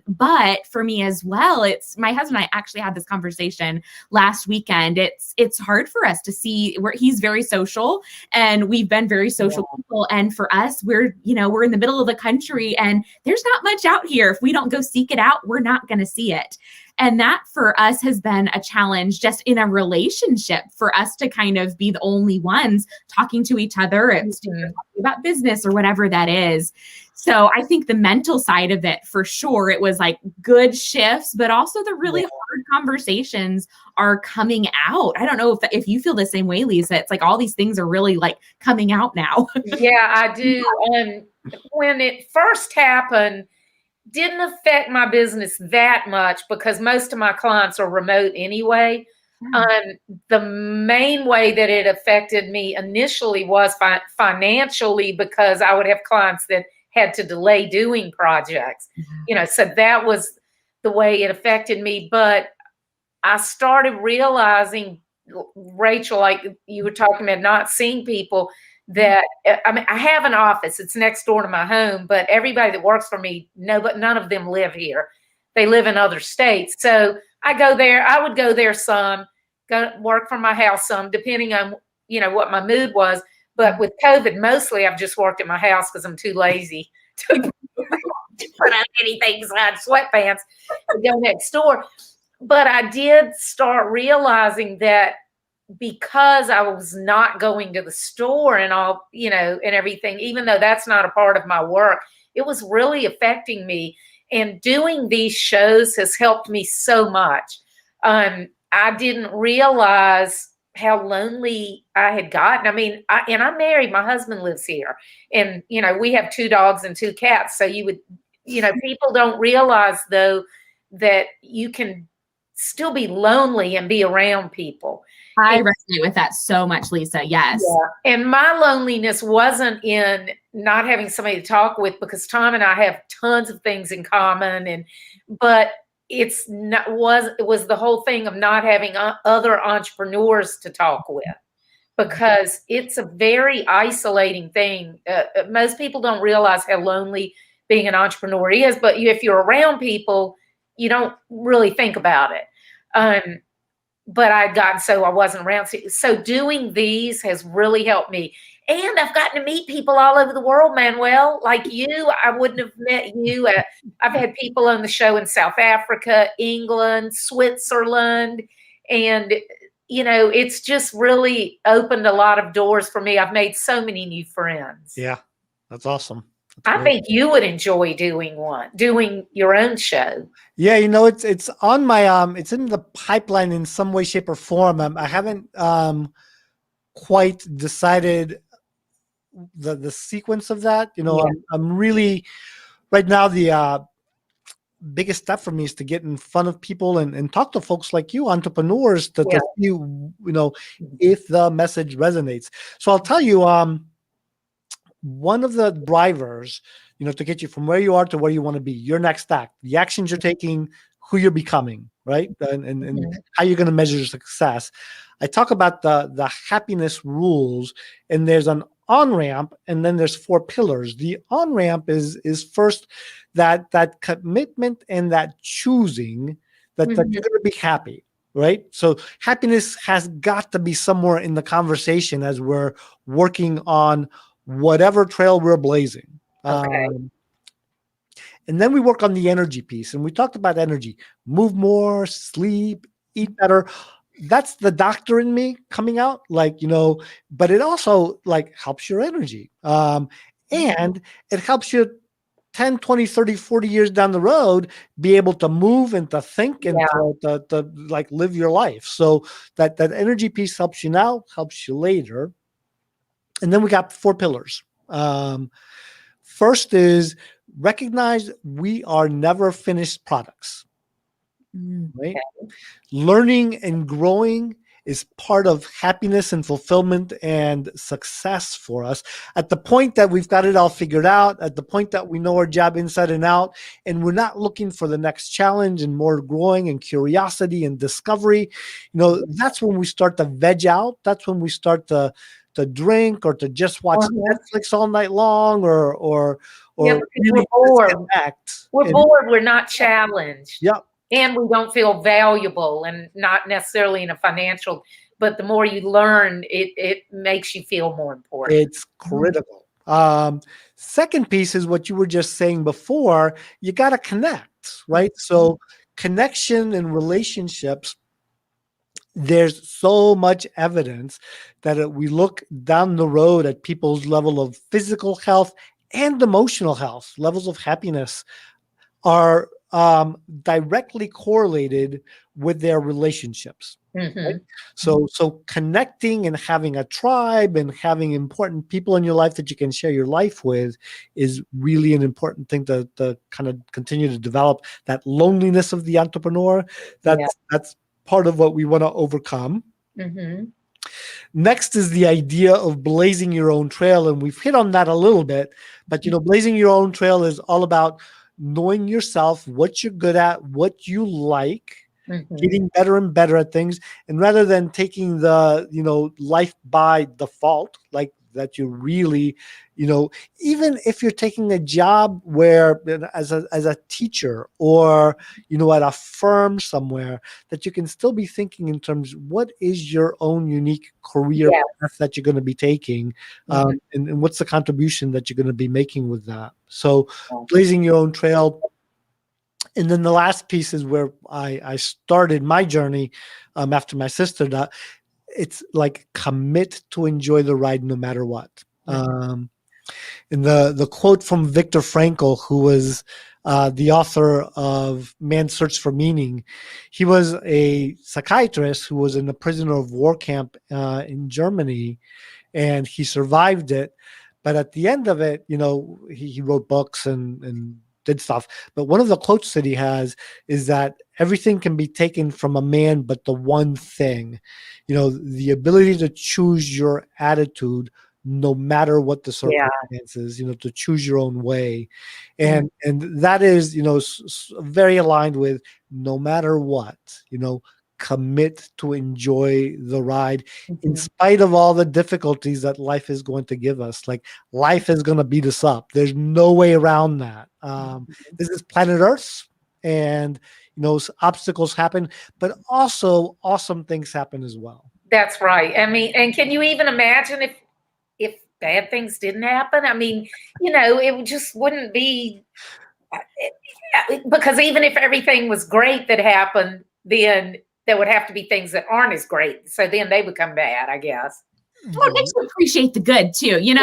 But for me as well, it's my husband and I actually had this conversation last weekend. It's hard for us to see where he's very social, and we've been very social people. And for us, we're in the middle of the country, and there's not much out here. If we don't go seek it out, we're not going to see it. And that for us has been a challenge just in a relationship, for us to kind of be the only ones talking to each other and talking about business or whatever that is. So I think the mental side of it, for sure, it was like good shifts, but also the really hard conversations are coming out. I don't know if you feel the same way, Lisa. It's like all these things are really like coming out now. Yeah, I do. When it first happened, didn't affect my business that much because most of my clients are remote anyway. The main way that it affected me initially was financially, because I would have clients that had to delay doing projects, so that was the way it affected me. But I started realizing, Rachel, like you were talking about not seeing people, that I have an office. It's next door to my home, but everybody that works for me, none of them live here. They live in other states. So I would go there some, go work from my house some, depending on, what my mood was. But with COVID, mostly I've just worked at my house because I'm too lazy to put on anything besides sweatpants to go next door. But I did start realizing that because I was not going to the store and all, and everything, even though that's not a part of my work, it was really affecting me. And doing these shows has helped me so much. I didn't realize how lonely I had gotten. I mean, I'm married. My husband lives here. And, we have 2 dogs and 2 cats. So people don't realize, though, that you can still be lonely and be around people. I resonate with that so much, Lisa. Yes. Yeah. And my loneliness wasn't in not having somebody to talk with, because Tom and I have tons of things in common, but it was the whole thing of not having other entrepreneurs to talk with, because it's a very isolating thing. Most people don't realize how lonely being an entrepreneur is, but if you're around people, you don't really think about it. But I'd gotten so I wasn't around. So doing these has really helped me. And I've gotten to meet people all over the world, Manuel, like you. I wouldn't have met you. I've had people on the show in South Africa, England, Switzerland. And, it's just really opened a lot of doors for me. I've made so many new friends. Yeah, that's awesome. I think you would enjoy doing your own show. Yeah, it's on my it's in the pipeline in some way, shape, or form. I haven't quite decided the sequence of that. I'm really right now the biggest step for me is to get in front of people and talk to folks like you, entrepreneurs, to see if the message resonates. So I'll tell you, one of the drivers, to get you from where you are to where you want to be, your next act, the actions you're taking, who you're becoming, right? And how you're going to measure success. I talk about the happiness rules, and there's an on-ramp, and then there's 4 pillars. The on-ramp is first that commitment and that choosing that you're going to be happy. Right. So happiness has got to be somewhere in the conversation as we're working on whatever trail we're blazing. Okay. And then we work on the energy piece. And we talked about energy: move more, sleep, eat better. That's the doctor in me coming out, but it also helps your energy. And it helps you 10, 20, 30, 40 years down the road, be able to move and to think and to live your life. So that energy piece helps you now, helps you later. And then we got 4 pillars. First is recognize we are never finished products. Right? Okay. Learning and growing is part of happiness and fulfillment and success for us. At the point that we've got it all figured out, at the point that we know our job inside and out, and we're not looking for the next challenge and more growing and curiosity and discovery, that's when we start to veg out. That's when we start to drink or to just watch Netflix all night long or we're bored. We're bored. We're not challenged. Yep. And we don't feel valuable, and not necessarily in a financial, but the more you learn, it makes you feel more important. It's critical. Second piece is what you were just saying before. You got to connect, right? So connection and relationships, there's so much evidence that we look down the road at people's level of physical health and emotional health, levels of happiness are directly correlated with their relationships. Right? So connecting and having a tribe and having important people in your life that you can share your life with is really an important thing to kind of continue to develop that loneliness of the entrepreneur. That's part of what we want to overcome. Next is the idea of blazing your own trail. And we've hit on that a little bit, but blazing your own trail is all about knowing yourself, what you're good at, what you like, getting better and better at things. And rather than taking the, life by default, like that you really, even if you're taking a job where as a teacher or, at a firm somewhere, that you can still be thinking in terms, what is your own unique career Yes. path that you're going to be taking? And what's the contribution that you're going to be making with that? So blazing your own trail. And then the last piece is where I started my journey after my sister died. It's like, commit to enjoy the ride no matter what. And the quote from Viktor Frankl, who was the author of Man's Search for Meaning, he was a psychiatrist who was in a prisoner of war camp in Germany, and he survived it. But at the end of it, he wrote books and did stuff. But one of the quotes that he has is that everything can be taken from a man, but the one thing, the ability to choose your attitude no matter what the circumstances, to choose your own way. And that is, very aligned with no matter what, commit to enjoy the ride in spite of all the difficulties that life is going to give us. Like, life is going to beat us up. There's no way around that. This is planet Earth, and obstacles happen, but also awesome things happen as well. That's right. I mean, and can you even imagine if bad things didn't happen? I mean, it just wouldn't be, because even if everything was great that happened, then there would have to be things that aren't as great. So then they become bad, I guess. Well, it makes you appreciate the good too. You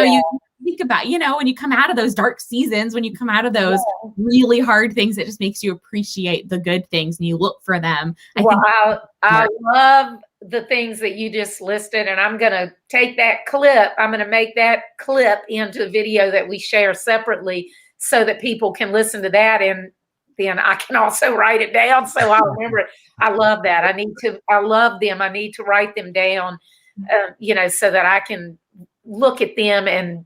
think about, when you come out of those dark seasons, when you come out of those really hard things, it just makes you appreciate the good things and you look for them. I love the things that you just listed, and I'm going to take that clip. I'm going to make that clip into a video that we share separately so that people can listen to that, and then I can also write it down so I'll remember it. I love that. I love them. I need to write them down, so that I can look at them and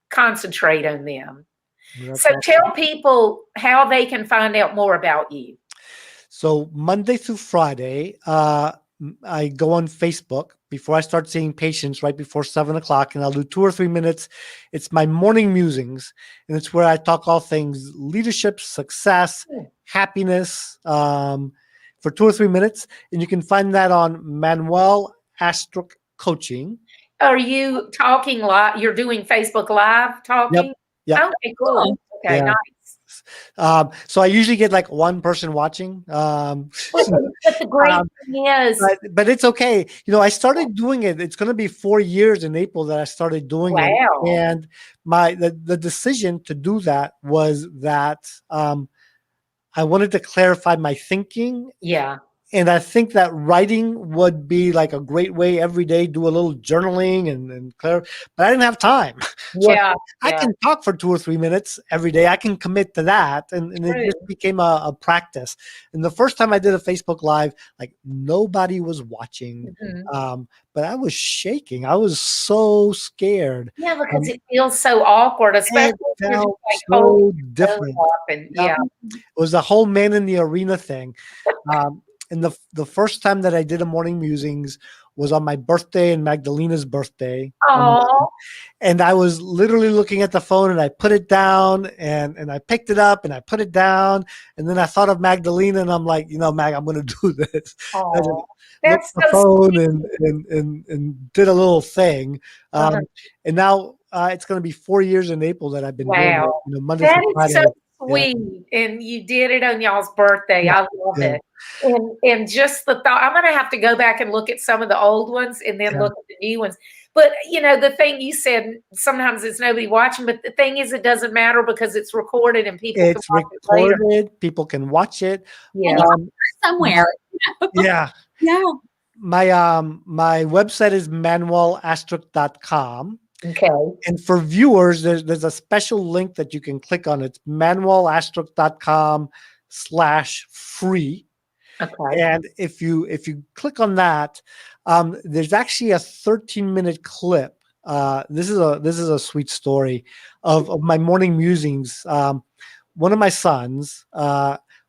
concentrate on them. So tell people how they can find out more about you. So Monday through Friday, I go on Facebook before I start seeing patients right before 7:00, and I'll do 2 or 3 minutes. It's my morning musings, and it's where I talk all things leadership, success, happiness, for 2 or 3 minutes. And you can find that on Manuel Astruc Coaching. Are you talking live? You're doing Facebook Live talking? Yep. Okay, cool. Okay, nice. So I usually get like one person watching. But the great thing is, but it's okay. I started doing it. It's going to be 4 years in April that I started doing it. And the decision to do that was that I wanted to clarify my thinking. Yeah. And I think that writing would be like a great way every day, do a little journaling and clear, but I didn't have time. So I can talk for 2 or 3 minutes every day. I can commit to that. And it just became a practice. And the first time I did a Facebook Live, like, nobody was watching. But I was shaking. I was so scared. Yeah, because it feels so awkward, especially if you're just like so different. It was a whole man in the arena thing. And the first time that I did a morning musings was on my birthday and Magdalena's birthday. And I was literally looking at the phone, and I put it down, and I picked it up and I put it down. And then I thought of Magdalena, and I'm like, Mag, I'm going to do this. I just that's the phone and did a little thing. And now it's going to be 4 years in April that I've been doing it. Monday through Friday. So sweet. And you did it on y'all's birthday. I love it. And just the thought, I'm going to have to go back and look at some of the old ones and then look at the new ones. But, the thing you said, sometimes there's nobody watching, but the thing is, it doesn't matter because it's recorded and people can watch it later. People can watch it. Somewhere. Yeah. My website is manuelastruc.com. Okay. And for viewers, there's a special link that you can click on. It's manuelastruc.com/free. Okay. And if you click on that, there's actually a 13-minute clip. This is a sweet story of my morning musings. One of my sons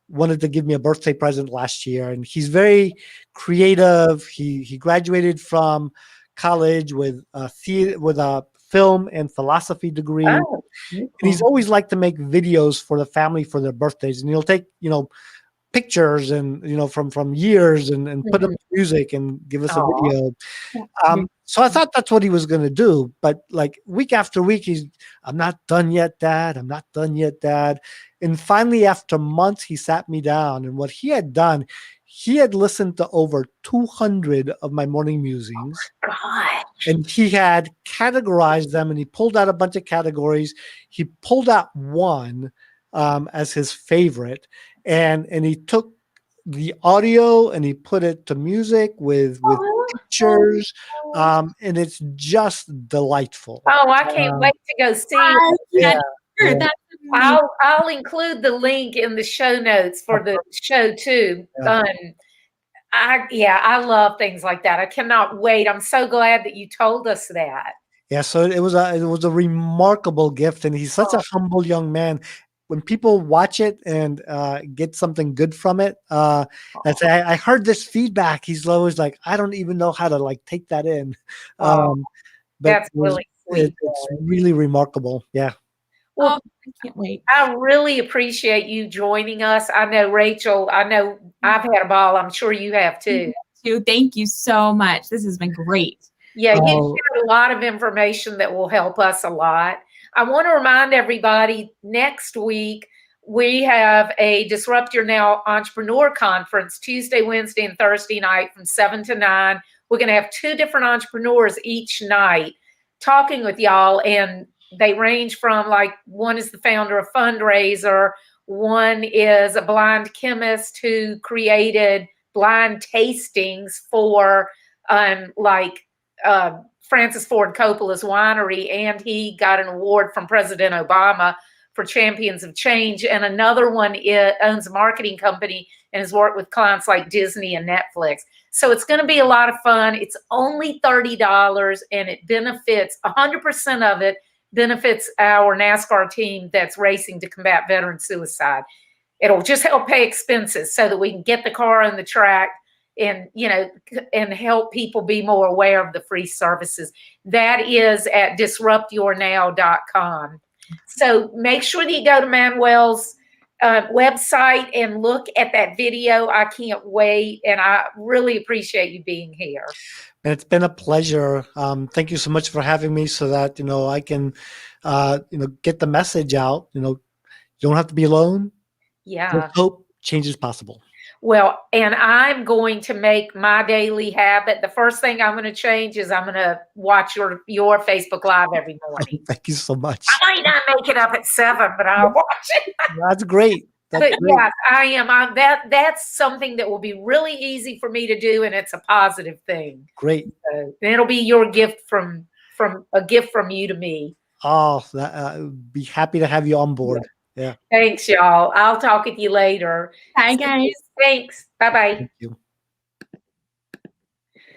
wanted to give me a birthday present last year, and he's very creative. He graduated from college with a film and philosophy degree. Oh, And he's always liked to make videos for the family for their birthdays. And he'll take, pictures and, from years and put up music and give us a Aw. video. So I thought that's what he was going to do. But like week after week, I'm not done yet, Dad. I'm not done yet, Dad. And finally, after months, he sat me down. And what he had done, he had listened to over 200 of my morning musings. God. And he had categorized them, and he pulled out a bunch of categories. He pulled out one as his favorite, and he took the audio and he put it to music with pictures, and it's just delightful. Oh, I can't wait to go see it. Yeah. That's amazing. I'll include the link in the show notes for the show too. Yeah. I love things like that. I cannot wait. I'm so glad that you told us that. Yeah, so it was a remarkable gift, and he's such a humble young man. When people watch it and get something good from it, and say, I heard this feedback. He's always like, I don't even know how to like take that in. But That's really sweet. It's really remarkable. Yeah. Well, I can't wait. I really appreciate you joining us. I know, Rachel, I've had a ball. I'm sure you have too. Thank you so much. This has been great. Yeah, you shared a lot of information that will help us a lot. I want to remind everybody, next week, we have a Disrupt Your Now Entrepreneur Conference, Tuesday, Wednesday, and Thursday night from 7 to 9. We're going to have 2 different entrepreneurs each night talking with y'all, and they range from, like, one is the founder of Fundraiser, one is a blind chemist who created blind tastings for, Francis Ford Coppola's winery, and he got an award from President Obama for Champions of Change. And another one owns a marketing company and has worked with clients like Disney and Netflix. So it's going to be a lot of fun. It's only $30, and it benefits 100% of it benefits our NASCAR team that's racing to combat veteran suicide. It'll just help pay expenses so that we can get the car on the track and, and help people be more aware of the free services. That is at disruptyournow.com. So make sure that you go to Manuel's website and look at that video. I can't wait. And I really appreciate you being here. It's been a pleasure. Thank you so much for having me so that, I can, get the message out. You don't have to be alone. Yeah. There's hope. Change is possible. Well, and I'm going to make my daily habit. The first thing I'm going to change is I'm going to watch your Facebook Live every morning. Thank you so much. I might not make it up at 7, but I'll watch it. That's great. That's great. Yes, I am. That's something that will be really easy for me to do, and it's a positive thing. Great. So, it'll be your gift from a gift from you to me. Oh, be happy to have you on board. Yeah. Thanks, y'all. I'll talk with you later. Bye, guys. Thanks. Bye-bye. Thank you.